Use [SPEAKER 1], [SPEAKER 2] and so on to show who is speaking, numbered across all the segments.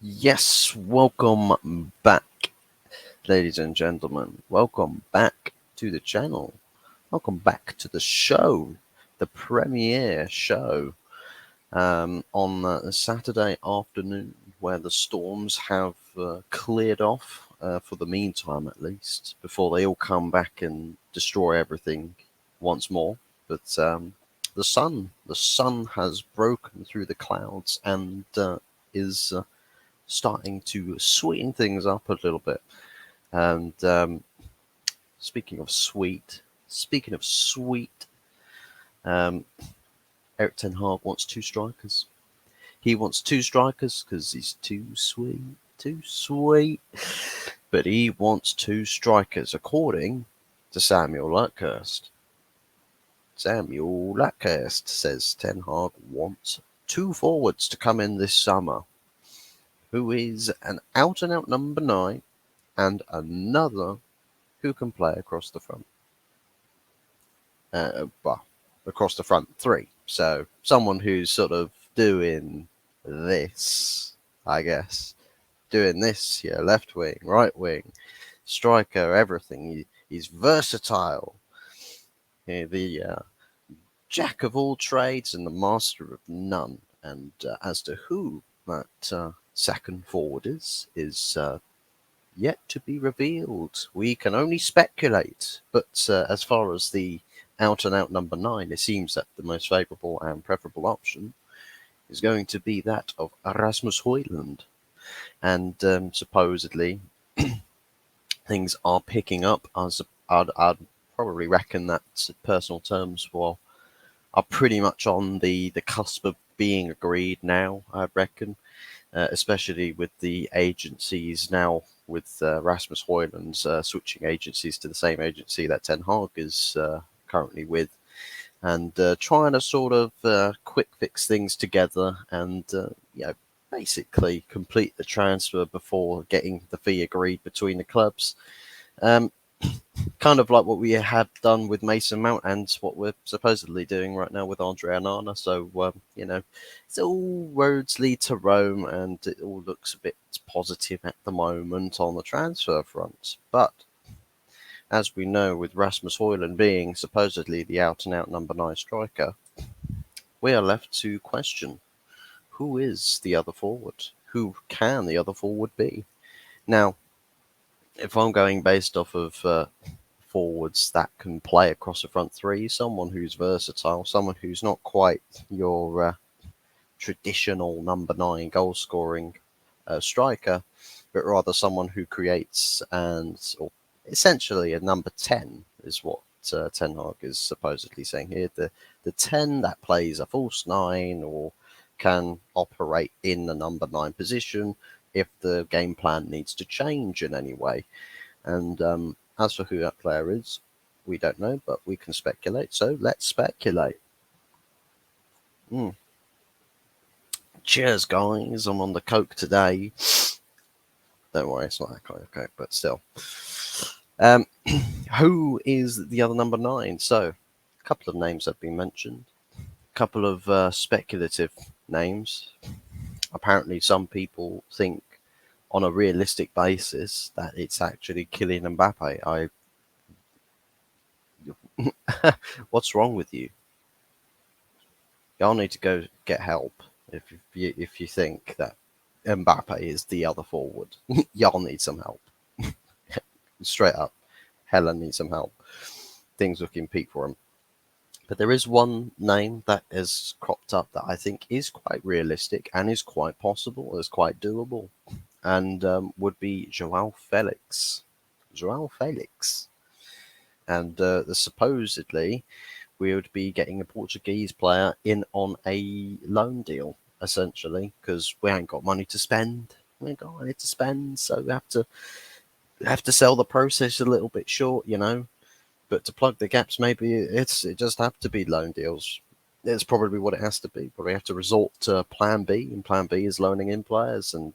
[SPEAKER 1] Yes, welcome back, ladies and gentlemen. Welcome back to the channel. Welcome back to the show, the premiere show on Saturday afternoon, where the storms have cleared off, for the meantime at least, before they all come back and destroy everything once more. But the sun has broken through the clouds and is starting to sweeten things up a little bit. And speaking of sweet, um, Eric Ten Hag wants two strikers. He wants two strikers because he's too sweet. But he wants two strikers, according to Samuel Luckhurst. Samuel Luckhurst says Ten Hag wants two forwards to come in this summer, who is an out and out number nine and another who can play across the front. Well, across the front three. So someone who's sort of doing this, I guess, doing this, yeah, left wing, right wing, striker, everything. He's versatile. Yeah, the jack of all trades and the master of none. And as to who that second forward is yet to be revealed. We can only speculate. But as far as the out and out number nine, it seems that the most favourable and preferable option is going to be that of Erasmus Højlund. And supposedly things are picking up. I'd probably reckon that personal terms are pretty much on the cusp of being agreed now, I reckon. Especially with the agencies now, with Rasmus Højlund's switching agencies to the same agency that Ten Hag is currently with, and trying to sort of quick fix things together and basically complete the transfer before getting the fee agreed between the clubs. Um, Kind of like what we have done with Mason Mount and what we're supposedly doing right now with Andre Onana. So, it's all roads lead to Rome, and it all looks a bit positive at the moment on the transfer front. But as we know, with Rasmus Højlund being supposedly the out and out number nine striker, we are left to question who is the other forward? Who can the other forward be? Now, if I'm going based off of forwards that can play across the front three, someone who's versatile, someone who's not quite your traditional number nine goal scoring striker, but rather someone who creates or essentially a number 10 is what Ten Hag is supposedly saying here. The 10 that plays a false nine or can operate in the number nine position if the game plan needs to change in any way. And as for who that player is, we don't know, but we can speculate. So let's speculate. Mm. Cheers, guys. I'm on the Coke today. Don't worry, it's not that kind of Coke, but still. Who is the other number nine? So, a couple of names have been mentioned. A couple of speculative names. Apparently, some people think on a realistic basis that it's actually Kylian Mbappe. What's wrong with you? Y'all need to go get help if you think that Mbappe is the other forward. Y'all need some help. Straight up, Helen needs some help. Things looking peak for him. But there is one name that has cropped up that I think is quite realistic and is quite possible, is quite doable, and would be Joao Felix. Joao Felix. And supposedly we would be getting a Portuguese player in on a loan deal, essentially, because we ain't got money to spend. We ain't got money to spend, so we have to sell the process a little bit short, But to plug the gaps, maybe it just have to be loan deals. It's probably what it has to be. Probably have to resort to Plan B, and Plan B is loaning in players, and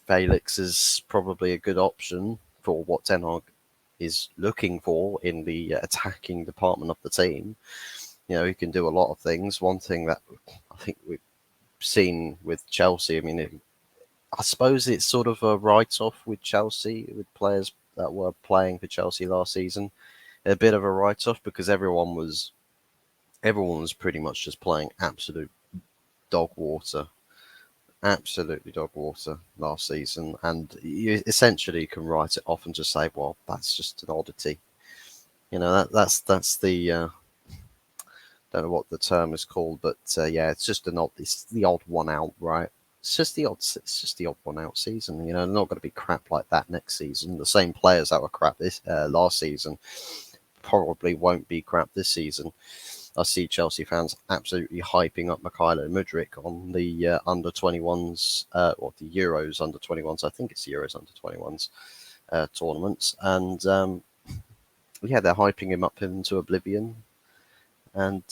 [SPEAKER 1] Felix is probably a good option for what Ten Hag is looking for in the attacking department of the team. He can do a lot of things. One thing that I think we've seen with Chelsea, I mean, I suppose it's sort of a write-off with Chelsea, with players that were playing for Chelsea last season. A bit of a write-off because everyone was pretty much just playing absolutely dog water last season, and you essentially can write it off and just say, well, that's just an oddity. That's the don't know what the term is called, but yeah, it's the odd one out, right? It's just the odd one out season. They're not going to be crap like that next season. The same players that were crap this last season probably won't be crap this season. I see Chelsea fans absolutely hyping up Mykhailo Mudryk on the under 21s, or the Euros under 21s. I think it's the Euros under 21s tournaments, and yeah, they're hyping him up into oblivion. And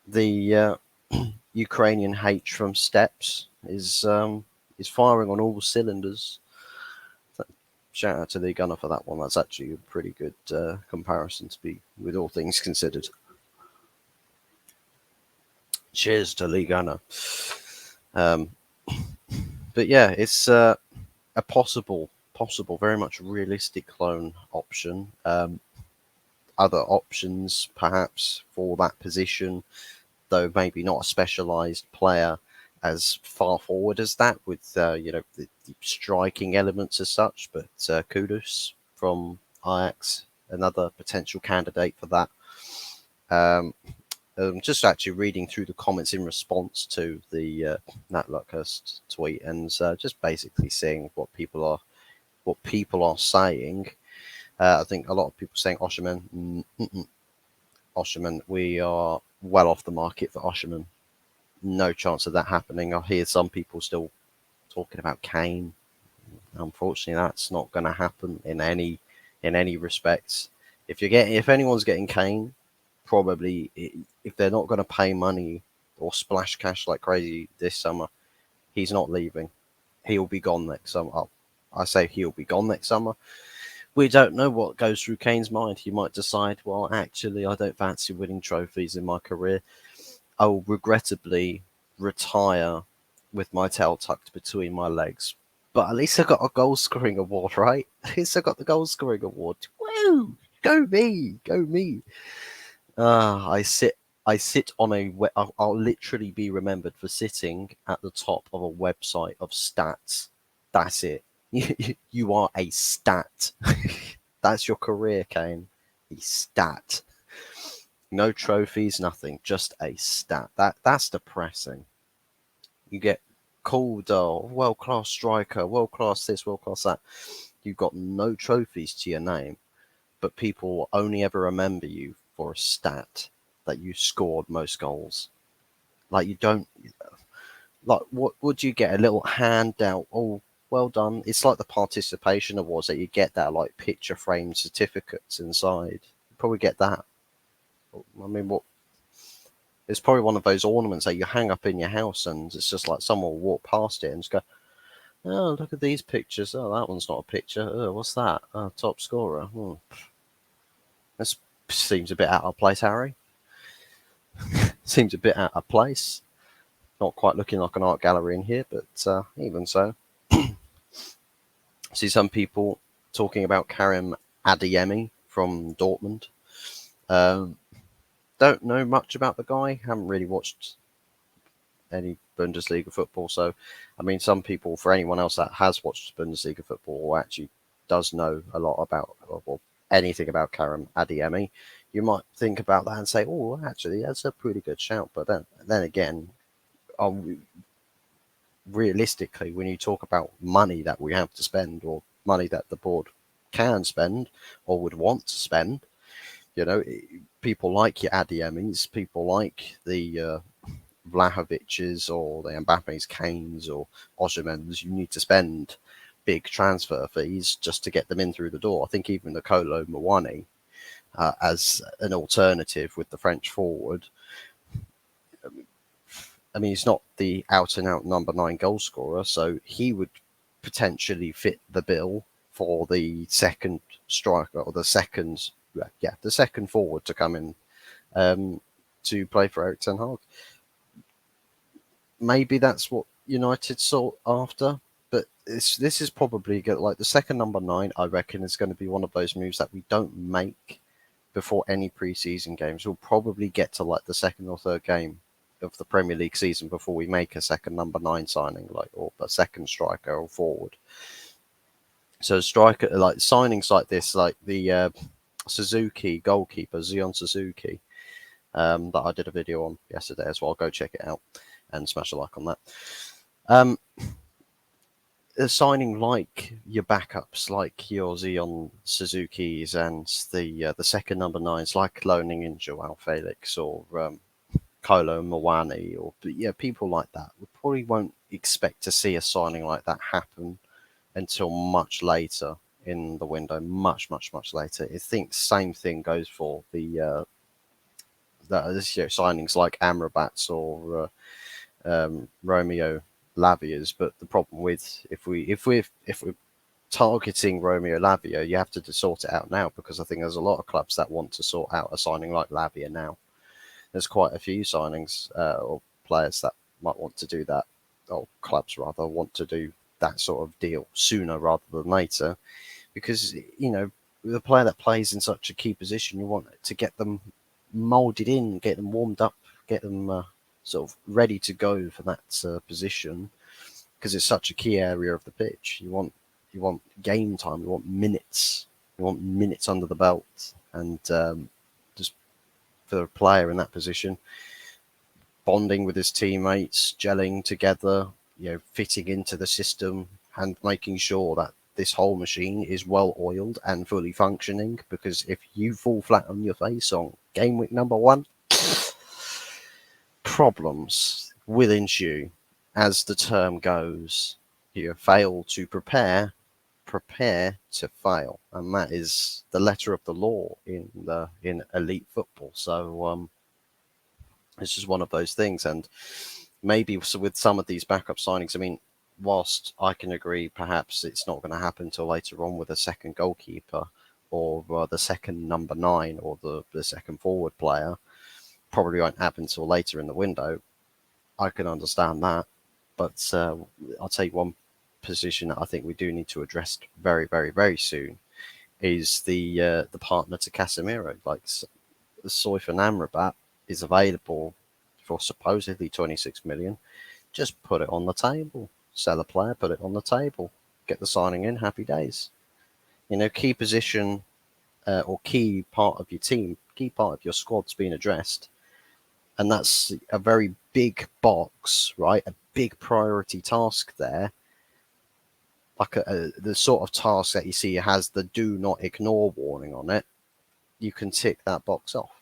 [SPEAKER 1] the Ukrainian H from Steps is firing on all cylinders. Shout out to Lee Gunner for that one. That's actually a pretty good comparison to be, with all things considered. Cheers to Lee Gunner. But yeah, it's a possible, very much realistic clone option. Other options, perhaps, for that position, though maybe not a specialised player as far forward as that, with the striking elements as such. But Kudus from Ajax, another potential candidate for that. Just actually reading through the comments in response to the Nat Luckhurst tweet, and just basically seeing what people are saying. I think a lot of people saying Osimhen. Osimhen, we are well off the market for Osimhen. No chance of that happening. I hear some people still talking about Kane. Unfortunately, that's not going to happen in any respects. If anyone's getting Kane, probably, if they're not going to pay money or splash cash like crazy this summer, he's not leaving. He'll be gone next summer. I say he'll be gone next summer. We don't know what goes through Kane's mind. He might decide, well, actually, I don't fancy winning trophies in my career. I will regrettably retire with my tail tucked between my legs. But at least I got a goal scoring award, right? At least I got the goal scoring award. Woo! Go me! Go me! I sit on I'll literally be remembered for sitting at the top of a website of stats. That's it. You are a stat. That's your career, Kane. A stat. No trophies, nothing. Just a stat. That's depressing. You get called world-class striker, world-class this, world-class that. You've got no trophies to your name, but people will only ever remember you for a stat that you scored most goals. Like, you don't... Like, what would you get? A little handout? Oh, well done. It's like the participation awards that you get, that like picture frame certificates inside. You probably get that. I mean, what? It's probably one of those ornaments that you hang up in your house, and it's just like someone will walk past it and just go, "Oh, look at these pictures. Oh, that one's not a picture. Oh, what's that? Oh, top scorer. This seems a bit out of place, Harry. Seems a bit out of place. Not quite looking like an art gallery in here, but even so." See some people talking about Karim Adeyemi from Dortmund. Don't know much about the guy. Haven't really watched any Bundesliga football. So, I mean, some people, for anyone else that has watched Bundesliga football or actually does know a lot about, or anything about Karim Adeyemi, you might think about that and say, oh, actually, that's a pretty good shout. But then again, realistically, when you talk about money that we have to spend, or money that the board can spend or would want to spend, people like your Adeyemis, people like the Vlahovic's or the Mbappe's, Kane's or Osimhen's, you need to spend big transfer fees just to get them in through the door. I think even the Kolo Muani, as an alternative with the French forward, I mean, he's not the out-and-out number 9 goal scorer, so he would potentially fit the bill for the second striker, or the second forward to come in to play for Erik ten Hag. Maybe that's what United sought after, this is probably like the second number 9. I reckon is going to be one of those moves that we don't make before any preseason games. We'll probably get to like the second or third game of the Premier League season before we make a second number 9 signing, like, or a second striker or forward. So striker, like signings like this, like the Suzuki goalkeeper Zion Suzuki, that I did a video on yesterday as well. Go check it out and smash a like on that. A signing like your backups, like your Zion Suzuki's and the second number 9s, like loaning in Joao Felix or Kolo Muani, or people like that. We probably won't expect to see a signing like that happen until much later in the window, much later. I think same thing goes for the signings like Amrabat's or Romeo Lavia's. But the problem with if we're targeting Romeo Lavia, you have to sort it out now, because I think there's a lot of clubs that want to sort out a signing like Lavia now. There's quite a few signings or players that might want to do that, or clubs rather want to do that sort of deal sooner rather than later, because the player that plays in such a key position, you want to get them molded in, get them warmed up, get them sort of ready to go for that position, because it's such a key area of the pitch. You want game time, you want minutes under the belt, and just for a player in that position, bonding with his teammates, gelling together, fitting into the system, and making sure that this whole machine is well oiled and fully functioning. Because if you fall flat on your face on game week number 1, problems will ensue. As the term goes, you fail to prepare to fail, and that is the letter of the law in elite football. So it's just one of those things. And maybe with some of these backup signings, I mean, whilst I can agree perhaps it's not going to happen until later on with a second goalkeeper or the second number 9 or the second forward player, probably won't happen until later in the window. I can understand that, but I'll tell you one position that I think we do need to address very, very, very soon is the partner to Casemiro. Like, Soyfan Amrabat is available for supposedly 26 million. Just put it on the table. Sell a player, put it on the table. Get the signing in, happy days. Key position or key part of your team, key part of your squad's been addressed. And that's a very big box, right? A big priority task there. Like the sort of task that you see has the do not ignore warning on it. You can tick that box off.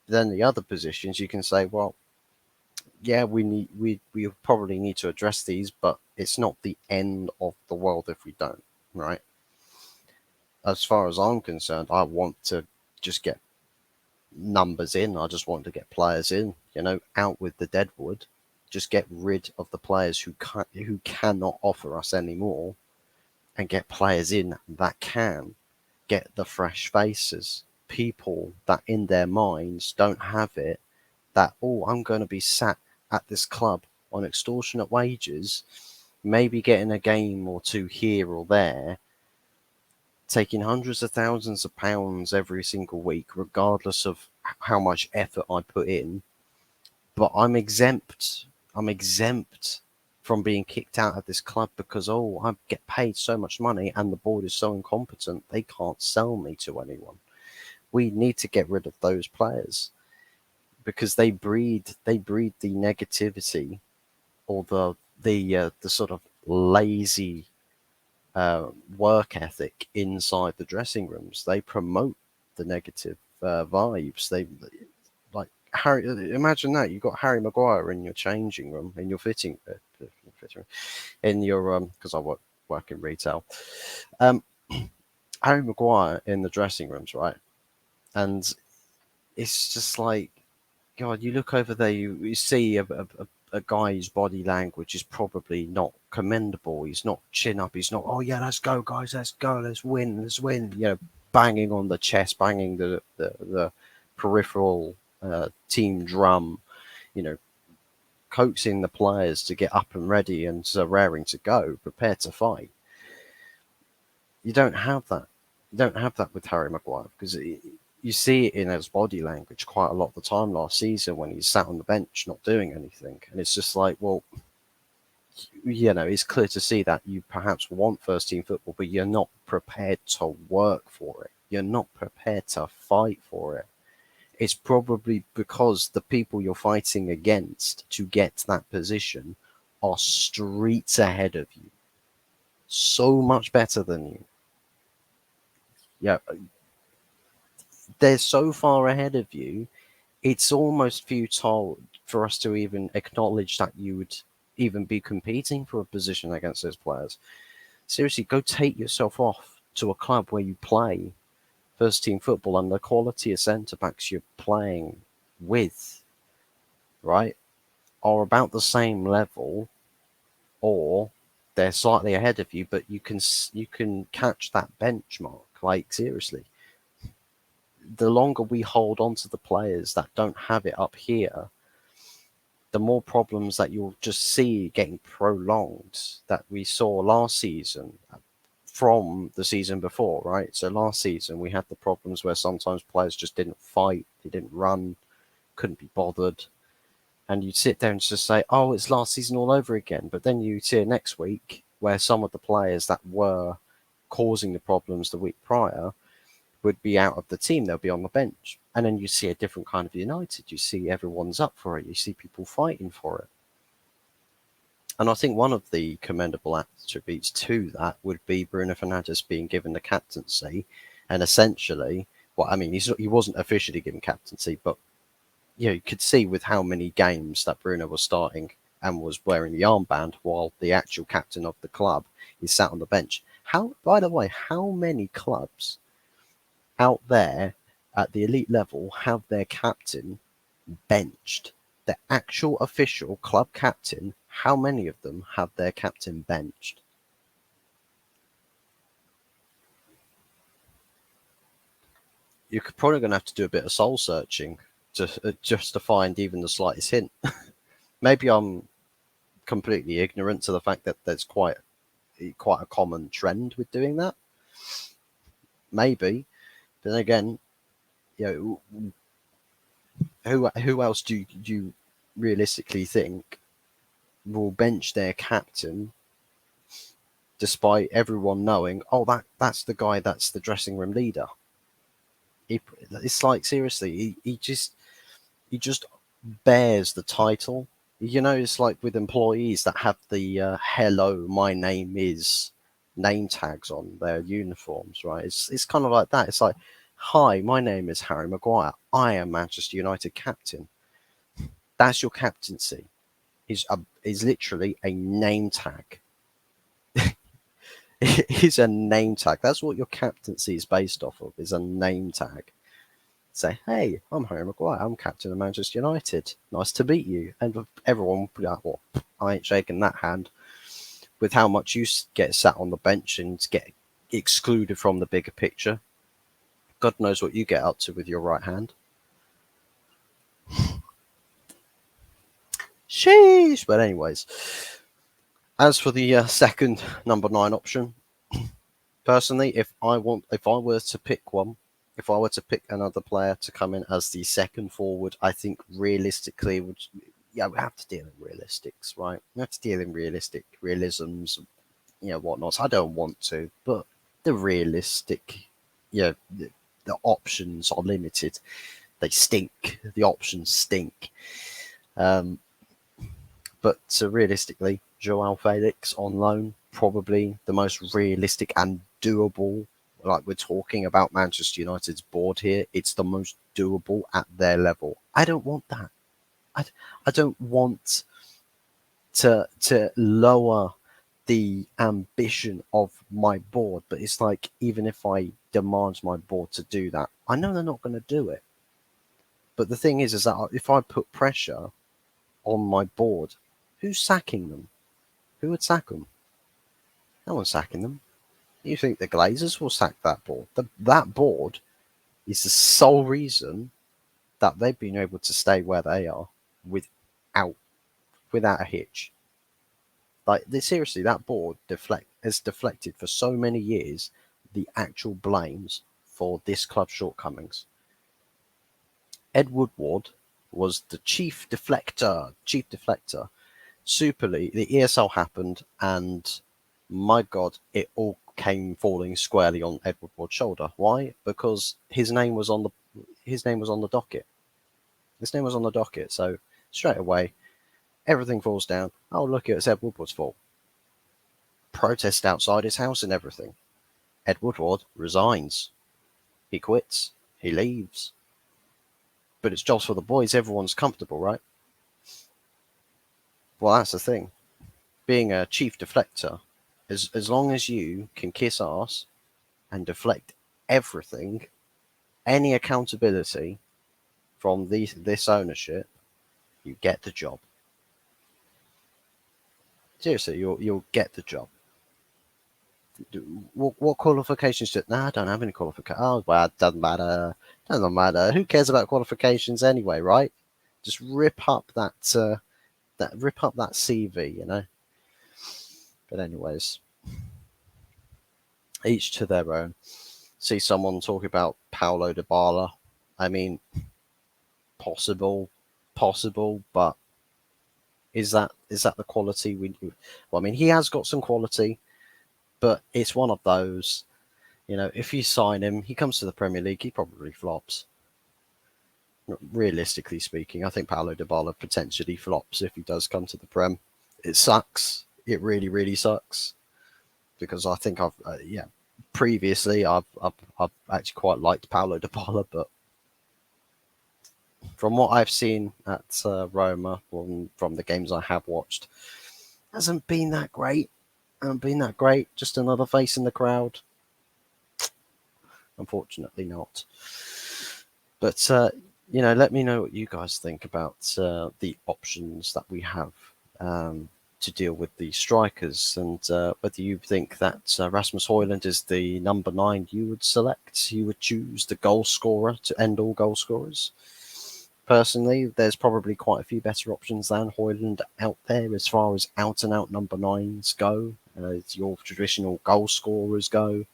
[SPEAKER 1] Then the other positions, you can say, well, yeah, we probably need to address these, but it's not the end of the world if we don't, right? As far as I'm concerned, I want to just get numbers in. I just want to get players in, out with the deadwood. Just get rid of the players who cannot offer us anymore, and get players in that can. Get the fresh faces, people that in their minds don't have it, that, I'm going to be sat at this club on extortionate wages, maybe getting a game or two here or there, taking hundreds of thousands of pounds every single week, regardless of how much effort I put in. But I'm exempt. I'm exempt from being kicked out of this club because, I get paid so much money and the board is so incompetent, they can't sell me to anyone. We need to get rid of those players because they breed the negativity or the sort of lazy work ethic inside the dressing rooms. They promote the negative vibes. They like Harry. Imagine that you've got Harry Maguire in your changing room, in your fitting room, in your because I work in retail. Harry Maguire in the dressing rooms, right? And it's just like, God, you look over there, you see a guy's body language is probably not commendable. He's not chin up. He's not, oh yeah, let's go, guys, let's go, let's win. Banging on the chest, banging the peripheral team drum, you know, coaxing the players to get up and ready and raring to go, prepared to fight. You don't have that. You don't have that with Harry Maguire because you see it in his body language quite a lot of the time last season when he's sat on the bench not doing anything. And it's just like, well, it's clear to see that you perhaps want first team football, but you're not prepared to work for it. You're not prepared to fight for it. It's probably because the people you're fighting against to get that position are streets ahead of you. So much better than you. Yeah, they're so far ahead of you, it's almost futile for us to even acknowledge that you would even be competing for a position against those players. Seriously, go take yourself off to a club where you play first team football and the quality of centre backs you're playing with, right, are about the same level, or they're slightly ahead of you, but you can catch that benchmark. Like, seriously, the longer we hold on to the players that don't have it up here, the more problems that you'll just see getting prolonged that we saw last season from the season before, right? So last season we had the problems where sometimes players just didn't fight, they didn't run, couldn't be bothered. And you'd sit there and just say, oh, it's last season all over again. But then you see it next week where some of the players that were causing the problems the week prior would be out of the team. They'll be on the bench. And then you see a different kind of United. You see everyone's up for it. You see people fighting for it. And I think one of the commendable attributes to that would be Bruno Fernandes being given the captaincy. And essentially, he wasn't officially given captaincy, but you could see with how many games that Bruno was starting and was wearing the armband while the actual captain of the club is sat on the bench. By the way, how many clubs out there at the elite level have their captain benched? The actual official club captain, how many of them have their captain benched? You're probably going to have to do a bit of soul searching just to find even the slightest hint. Maybe I'm completely ignorant to the fact that there's quite a common trend with doing that. Maybe, but then again, who else do you realistically think will bench their captain, despite everyone knowing, oh, that's the guy, that's the dressing room leader? It's like, seriously, he just bears the title. It's like with employees that have the hello, my name is name tags on their uniforms, right? It's kind of like that. It's like, hi, my name is Harry Maguire. I am Manchester United captain. That's your captaincy. Is literally a name tag. It is a name tag. That's what your captaincy is based off of, is a name tag. Say, hey, I'm Harry Maguire. I'm captain of Manchester United. Nice to meet you. And everyone would be like, well, I ain't shaking that hand. With how much you get sat on the bench and get excluded from the bigger picture, God knows what you get up to with your right hand. Sheesh. But anyways, as for the second number 9 option, personally, if I were to pick another player to come in as the second forward, I think realistically we have to deal in realistics, right? We have to deal in realisms, whatnot. I don't want to, but the realistic, the options are limited. They stink. The options stink. But realistically, Joao Felix on loan, probably the most realistic and doable. Like, we're talking about Manchester United's board here, it's the most doable at their level. I don't want that. I don't want to lower the ambition of my board, but it's like, even if I demand my board to do that, I know they're not going to do it. But the thing is that if I put pressure on my board, who's sacking them? Who would sack them? No one's sacking them. You think the Glazers will sack that board? That board is the sole reason that they've been able to stay where they are without without a hitch. Like, seriously, that board has deflected for so many years the actual blames for this club's shortcomings. Ed Woodward was the chief deflector. Super League, the ESL happened, and my God, it all came falling squarely on Ed Woodward's shoulder. Why? Because his name was on the docket. His name was on the docket, so straight away, everything falls down. Oh, look, it's Ed Woodward's fault. Protest outside his house and everything. Ed Woodward resigns. He quits. He leaves. But it's jobs for the boys. Everyone's comfortable, right? Well, that's the thing. Being a chief deflector, as long as you can kiss ass and deflect everything, any accountability from this ownership, you get the job. Seriously, you'll get the job. What qualifications do? Nah, I don't have any qualifications. Oh, well, it doesn't matter. Doesn't matter. Who cares about qualifications anyway, right? Just rip up that CV, you know. But anyways, each to their own. See someone talk about Paulo Dybala. I mean, possible, but is that the quality we? Well, I mean, he has got some quality, but it's one of those. You know, if you sign him, he comes to the Premier League, he probably flops. Realistically speaking, I think Paulo Dybala potentially flops if he does come to the Prem. It sucks. It really, really sucks, because I think previously I've actually quite liked Paulo Dybala, but from what I've seen at Roma, from the games I have watched, hasn't been that great. Just another face in the crowd. Unfortunately not. But let me know what you guys think about the options that we have to deal with the strikers, and whether you think that Rasmus Højlund is the number 9 you would select. You would choose the goal scorer to end all goal scorers. Personally, there's probably quite a few better options than Højlund out there as far as out-and-out number 9s go, as your traditional goal scorers go.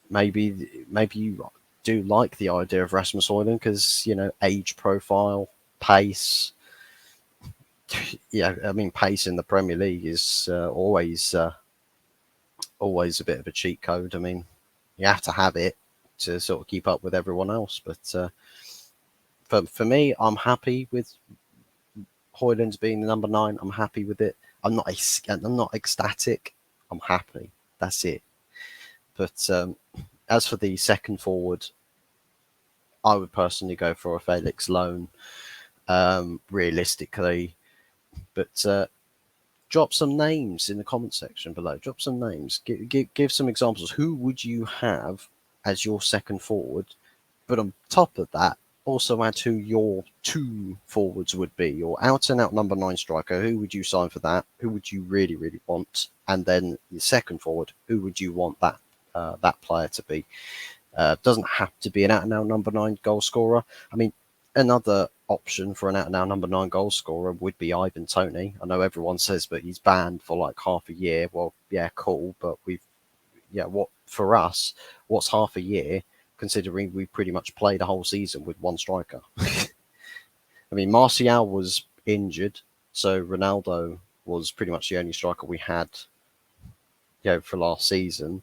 [SPEAKER 1] Maybe you do like the idea of Rasmus Højlund because, age profile, pace. Yeah, I mean, pace in the Premier League is always a bit of a cheat code. I mean, you have to have it to sort of keep up with everyone else. But for me, I'm happy with Højlund being the number 9. I'm happy with it. I'm not ecstatic. I'm happy. That's it. But as for the second forward, I would personally go for a Felix loan, realistically. But drop some names in the comment section below. Drop some names. Give some examples. Who would you have as your second forward? But on top of that, also add who your 2 forwards would be. Your out-and-out number 9 striker, who would you sign for that? Who would you really, really want? And then your second forward, who would you want that player to be? Doesn't have to be an out-and-out number 9 goal scorer. I mean, another option for an out-and-out number 9 goal scorer would be Ivan Toney. I know everyone says, but he's banned for like half a year. Well, yeah, cool, but for us, what's half a year, considering we pretty much played a whole season with 1 striker? I mean, Martial was injured, so Ronaldo was pretty much the only striker we had, for last season.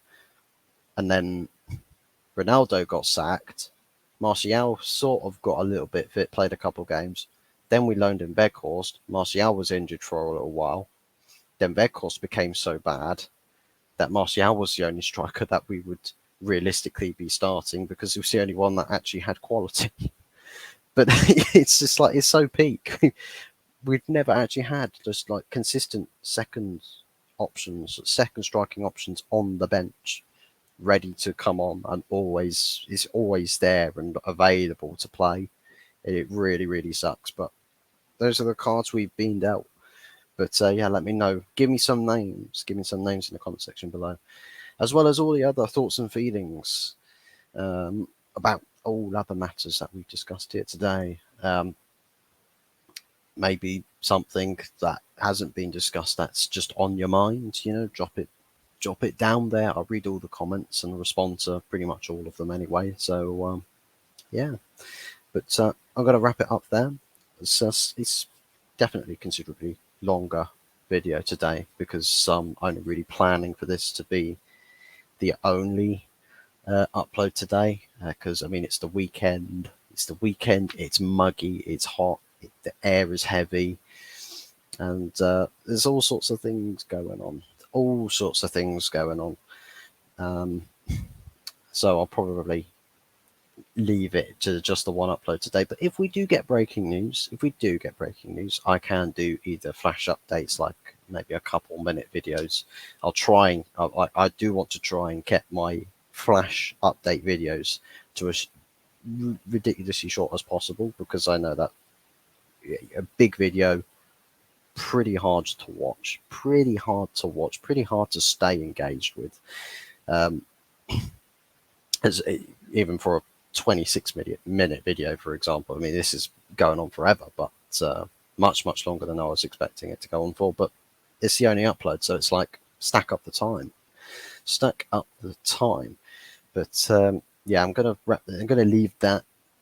[SPEAKER 1] And then Ronaldo got sacked. Martial sort of got a little bit fit, played a couple games. Then we loaned in Weghorst. Martial was injured for a little while. Then Weghorst became so bad that Martial was the only striker that we would realistically be starting, because he was the only one that actually had quality. But it's just like, it's so peak. We've never actually had just like consistent second striking options on the bench, ready to come on, and is always there and available to play. It really, really sucks, but those are the cards we've been dealt. But let me know. Give me some names in the comment section below, as well as all the other thoughts and feelings about all other matters that we've discussed here today. maybe something that hasn't been discussed that's just on your mind, drop it down there. I'll read all the comments and respond to pretty much all of them anyway. So yeah, but I'm going to wrap it up there. It's definitely considerably longer video today because I'm only really planning for this to be the only upload today because I mean it's the weekend. It's the weekend. It's muggy. It's hot. The air is heavy, and there's all sorts of things going on. All sorts of things going on. Um, so I'll probably leave it to just the one upload today. But if we do get breaking news, I can do either flash updates like maybe a couple minute videos. I'll try and I do want to try and get my flash update videos to as ridiculously short as possible because I know that a big video pretty hard to watch, pretty hard to stay engaged with. Um, as even for a 26-minute video, for example. I mean, this is going on forever, but much longer than I was expecting it to go on for. But it's the only upload, so it's like stack up the time. But yeah, I'm gonna leave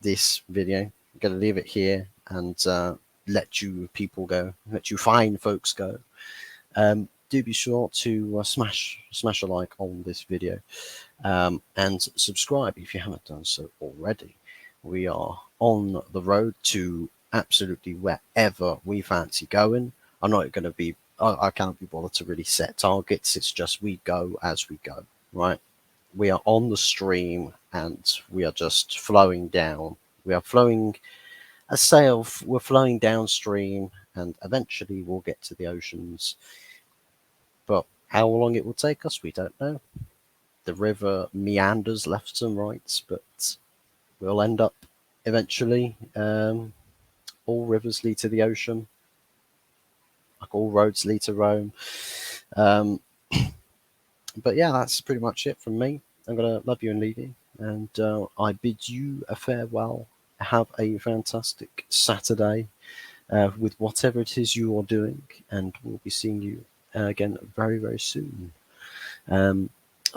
[SPEAKER 1] this video. I'm gonna leave it here and let you fine folks go. Do be sure to smash a like on this video and subscribe if you haven't done so already. We are on the road to absolutely wherever we fancy going. I'm not going to be, I can't be bothered to really set targets. It's just we go as we go, right? We are on the stream and we are just flowing down. We are flowing a sail, we're flowing downstream and eventually we'll get to the oceans. But how long it will take us, we don't know. The river meanders left and right, but we'll end up eventually. All rivers lead to the ocean, like all roads lead to Rome. But yeah, that's pretty much it from me. I'm gonna love you and leave you, and I bid you a farewell. Have a fantastic Saturday with whatever it is you are doing, and we'll be seeing you again very, very soon.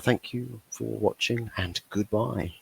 [SPEAKER 1] Thank you for watching and goodbye.